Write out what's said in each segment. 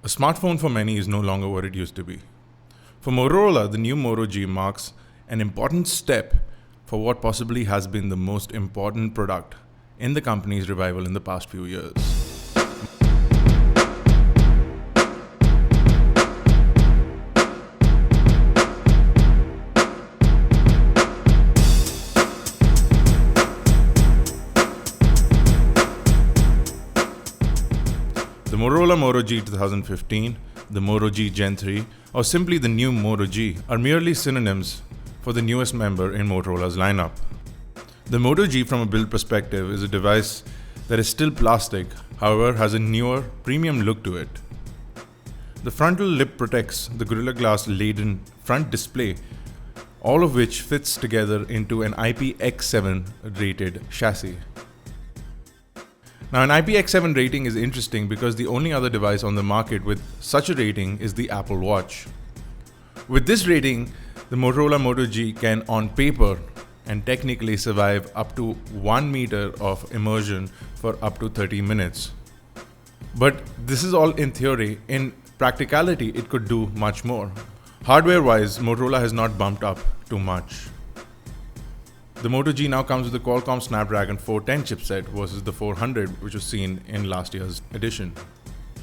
A smartphone for many is no longer what it used to be. For Motorola, the new Moto G marks an important step for what possibly has been the most important product in the company's revival in the past few years. The Motorola Moto G 2015, the Moto G Gen 3, or simply the new Moto G are merely synonyms for the newest member in Motorola's lineup. The Moto G from a build perspective is a device that is still plastic, however has a newer, premium look to it. The frontal lip protects the Gorilla Glass laden front display, all of which fits together into an IPX7 rated chassis. Now, an IPX7 rating is interesting because the only other device on the market with such a rating is the Apple Watch. With this rating, the Motorola Moto G can, on paper and technically, survive up to 1 meter of immersion for up to 30 minutes. But this is all in theory. In practicality, it could do much more. Hardware-wise, Motorola has not bumped up too much. The Moto G now comes with the Qualcomm Snapdragon 410 chipset versus the 400 which was seen in last year's edition.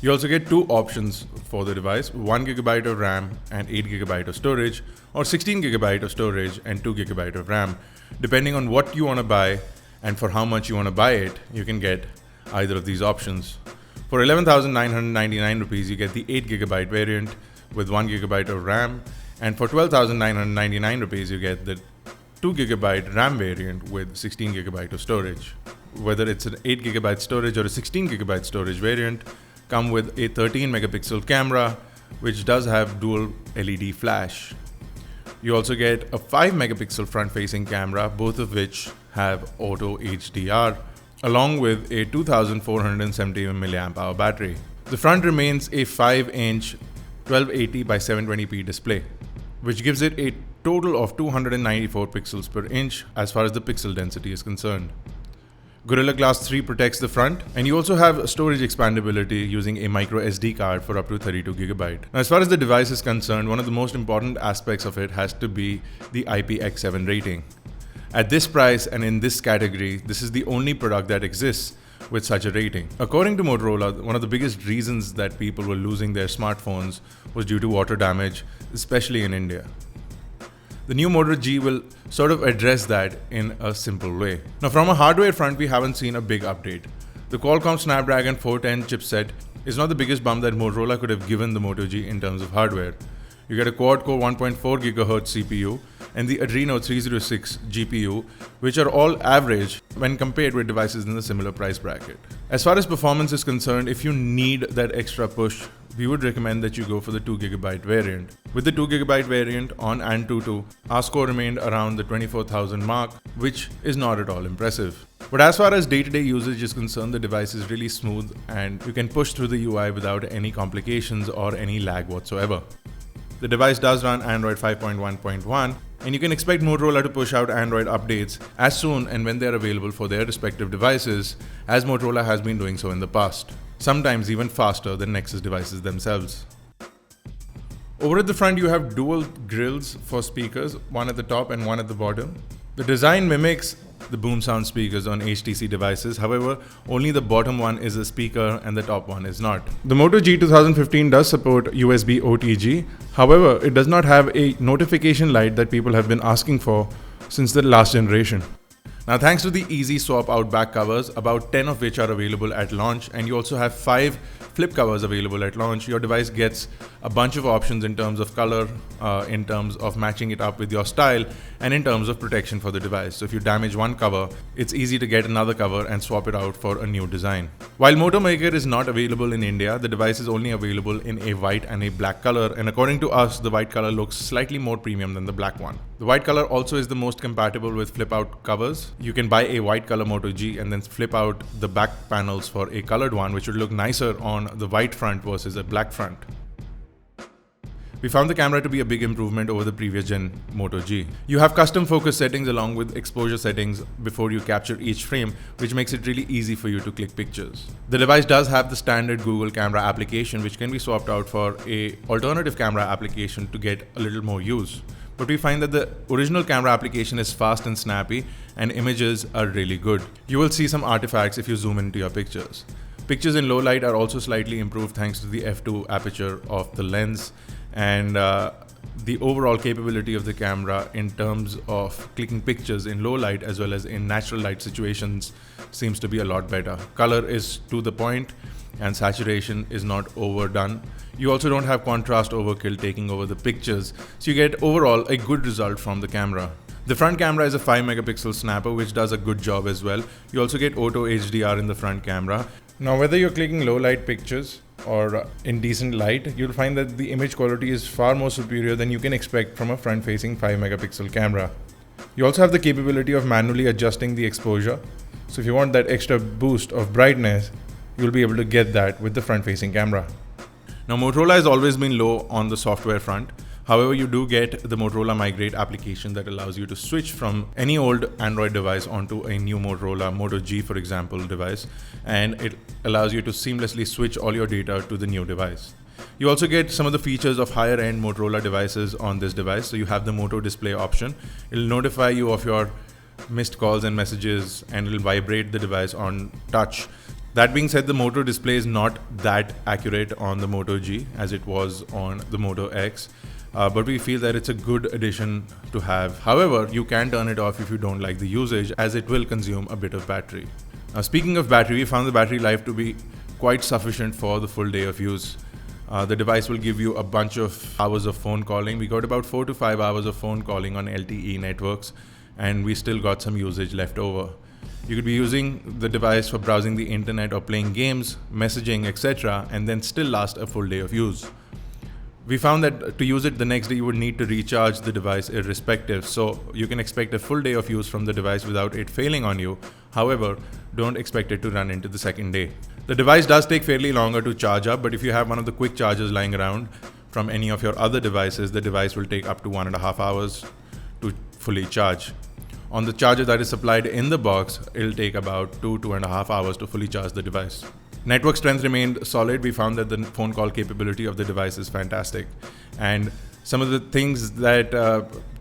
You also get two options for the device, 1GB of RAM and 8GB of storage, or 16GB of storage and 2GB of RAM. Depending on what you want to buy and for how much you want to buy it, you can get either of these options. For 11,999 rupees, you get the 8GB variant with 1GB of RAM, and for 12,999 rupees, you get the 2GB RAM variant with 16GB of storage. Whether it's an 8GB storage or a 16GB storage variant, come with a 13 megapixel camera, which does have dual LED flash. You also get a 5 megapixel front facing camera, both of which have auto HDR, along with a 2470 mAh battery. The front remains a 5-inch 1280 by 720p display, which gives it a total of 294 pixels per inch as far as the pixel density is concerned. Gorilla Glass 3 protects the front, and you also have storage expandability using a micro SD card for up to 32GB. Now, as far as the device is concerned, one of the most important aspects of it has to be the IPX7 rating. At this price and in this category, this is the only product that exists with such a rating. According to Motorola, one of the biggest reasons that people were losing their smartphones was due to water damage, especially in India. The new Moto G will sort of address that in a simple way. Now, from a hardware front, we haven't seen a big update. The Qualcomm Snapdragon 410 chipset is not the biggest bump that Motorola could have given the Moto G in terms of hardware. You get a quad-core 1.4 GHz CPU and the Adreno 306 GPU, which are all average when compared with devices in the similar price bracket. As far as performance is concerned, if you need that extra push, we would recommend that you go for the 2GB variant. With the 2GB variant on AnTuTu, our score remained around the 24,000 mark, which is not at all impressive. But as far as day-to-day usage is concerned, the device is really smooth and you can push through the UI without any complications or any lag whatsoever. The device does run Android 5.1.1, and you can expect Motorola to push out Android updates as soon and when they are available for their respective devices, as Motorola has been doing so in the past. Sometimes even faster than Nexus devices themselves. Over at the front, you have dual grills for speakers, one at the top and one at the bottom. The design mimics the boom sound speakers on HTC devices, however, only the bottom one is a speaker and the top one is not. The Moto G 2015 does support USB OTG, however, it does not have a notification light that people have been asking for since the last generation. Now, thanks to the easy swap out back covers, about 10 of which are available at launch, and you also have 5 flip covers available at launch, your device gets a bunch of options in terms of color, in terms of matching it up with your style, and in terms of protection for the device. So if you damage one cover, it's easy to get another cover and swap it out for a new design. While Moto Maker is not available in India, the device is only available in a white and a black color, and according to us, the white color looks slightly more premium than the black one. The white color also is the most compatible with flip out covers. You can buy a white color Moto G and then flip out the back panels for a colored one, which would look nicer on the white front versus a black front. We found the camera to be a big improvement over the previous gen Moto G. You have custom focus settings along with exposure settings before you capture each frame, which makes it really easy for you to click pictures. The device does have the standard Google camera application, which can be swapped out for an alternative camera application to get a little more use. But we find that the original camera application is fast and snappy, and images are really good. You will see some artifacts if you zoom into your pictures. Pictures in low light are also slightly improved thanks to the f2 aperture of the lens, and the overall capability of the camera in terms of clicking pictures in low light as well as in natural light situations seems to be a lot better. Color is to the point and saturation is not overdone. You also don't have contrast overkill taking over the pictures, so you get overall a good result from the camera. The front camera is a 5 megapixel snapper, which does a good job as well. You also get auto HDR in the front camera. Now, whether you're clicking low light pictures or in decent light, you'll find that the image quality is far more superior than you can expect from a front-facing 5 megapixel camera. You also have the capability of manually adjusting the exposure. So if you want that extra boost of brightness, you'll be able to get that with the front-facing camera. Now, Motorola has always been low on the software front. However, you do get the Motorola Migrate application that allows you to switch from any old Android device onto a new Motorola Moto G, for example, device, and it allows you to seamlessly switch all your data to the new device. You also get some of the features of higher end Motorola devices on this device. So you have the Moto Display option. It'll notify you of your missed calls and messages, and it'll vibrate the device on touch. That being said, the Moto Display is not that accurate on the Moto G as it was on the Moto X. But we feel that it's a good addition to have. However, you can turn it off if you don't like the usage, as it will consume a bit of battery. Now, speaking of battery, we found the battery life to be quite sufficient for the full day of use. The device will give you a bunch of hours of phone calling. We got about 4 to 5 hours of phone calling on LTE networks, and we still got some usage left over. You could be using the device for browsing the internet or playing games, messaging, etc., and then still last a full day of use. We found that to use it the next day, you would need to recharge the device irrespective. So you can expect a full day of use from the device without it failing on you. However, don't expect it to run into the second day. The device does take fairly longer to charge up, but if you have one of the quick chargers lying around from any of your other devices, the device will take up to 1.5 hours to fully charge. On the charger that is supplied in the box, it'll take about 2.5 hours to fully charge the device. Network strength remained solid. We found that the phone call capability of the device is fantastic. And some of the things that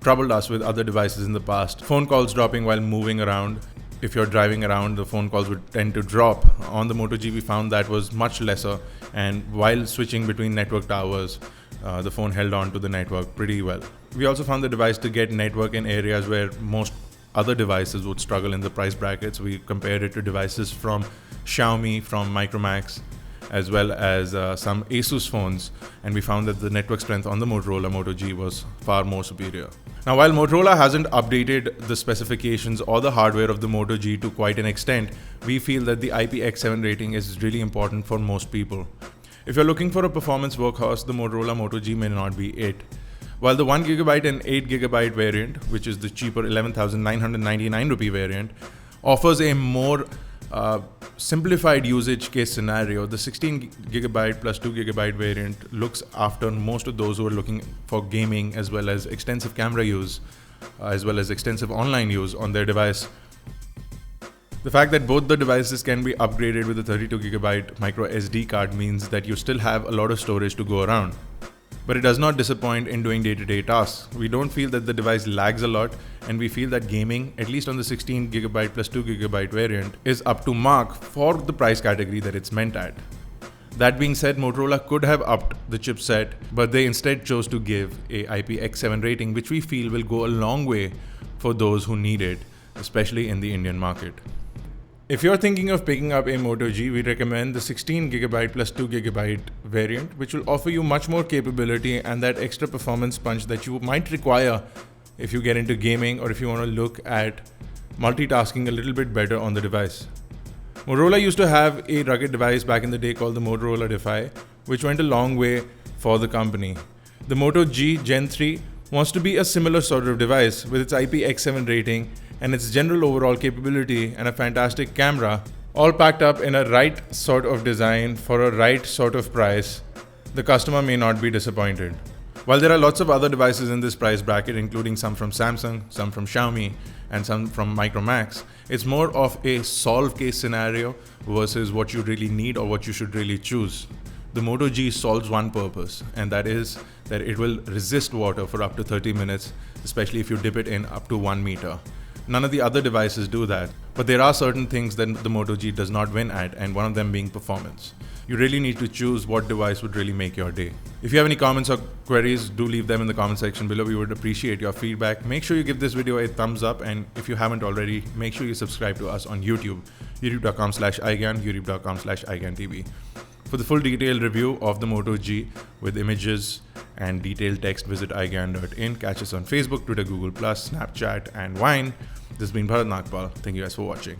troubled us with other devices in the past, phone calls dropping while moving around. If you're driving around, the phone calls would tend to drop. On the Moto G, we found that was much lesser. And while switching between network towers, the phone held on to the network pretty well. We also found the device to get network in areas where most other devices would struggle in the price brackets. We compared it to devices from Xiaomi, from Micromax, as well as some Asus phones, and we found that the network strength on the Motorola Moto G was far more superior. Now, while Motorola hasn't updated the specifications or the hardware of the Moto G to quite an extent, we feel that the IPX7 rating is really important for most people. If you're looking for a performance workhorse, the Motorola Moto G may not be it. While the 1GB and 8GB variant, which is the cheaper 11,999 rupee variant, offers a more simplified usage case scenario, the 16GB plus 2GB variant looks after most of those who are looking for gaming as well as extensive camera use, as well as extensive online use on their device. The fact that both the devices can be upgraded with a 32GB micro SD card means that you still have a lot of storage to go around. But it does not disappoint in doing day-to-day tasks. We don't feel that the device lags a lot, and we feel that gaming, at least on the 16GB plus 2GB variant, is up to mark for the price category that it's meant at. That being said, Motorola could have upped the chipset, but they instead chose to give a IPX7 rating, which we feel will go a long way for those who need it, especially in the Indian market. If you're thinking of picking up a Moto G, we recommend the 16GB plus 2GB variant, which will offer you much more capability and that extra performance punch that you might require if you get into gaming or if you want to look at multitasking a little bit better on the device. Motorola used to have a rugged device back in the day called the Motorola Defy, which went a long way for the company. The Moto G Gen 3 wants to be a similar sort of device with its IPX7 rating and its general overall capability and a fantastic camera, all packed up in a right sort of design for a right sort of price. The customer may not be disappointed. While there are lots of other devices in this price bracket, including some from Samsung, some from Xiaomi, and some from Micromax, it's more of a solve case scenario versus what you really need or what you should really choose. The Moto G solves one purpose, and that is that it will resist water for up to 30 minutes, especially if you dip it in up to 1 meter. None of the other devices do that, but there are certain things that the Moto G does not win at, and one of them being performance. You really need to choose what device would really make your day. If you have any comments or queries, do leave them in the comment section below. We would appreciate your feedback. Make sure you give this video a thumbs up, and if you haven't already, make sure you subscribe to us on YouTube, youtube.com/iGyan, youtube.com/iGyanTV. For the full detailed review of the Moto G with images and detailed text, visit igyan.in. Catch us on Facebook, Twitter, Google+, Snapchat, and Vine. This has been Bharat Nagpal. Thank you guys for watching.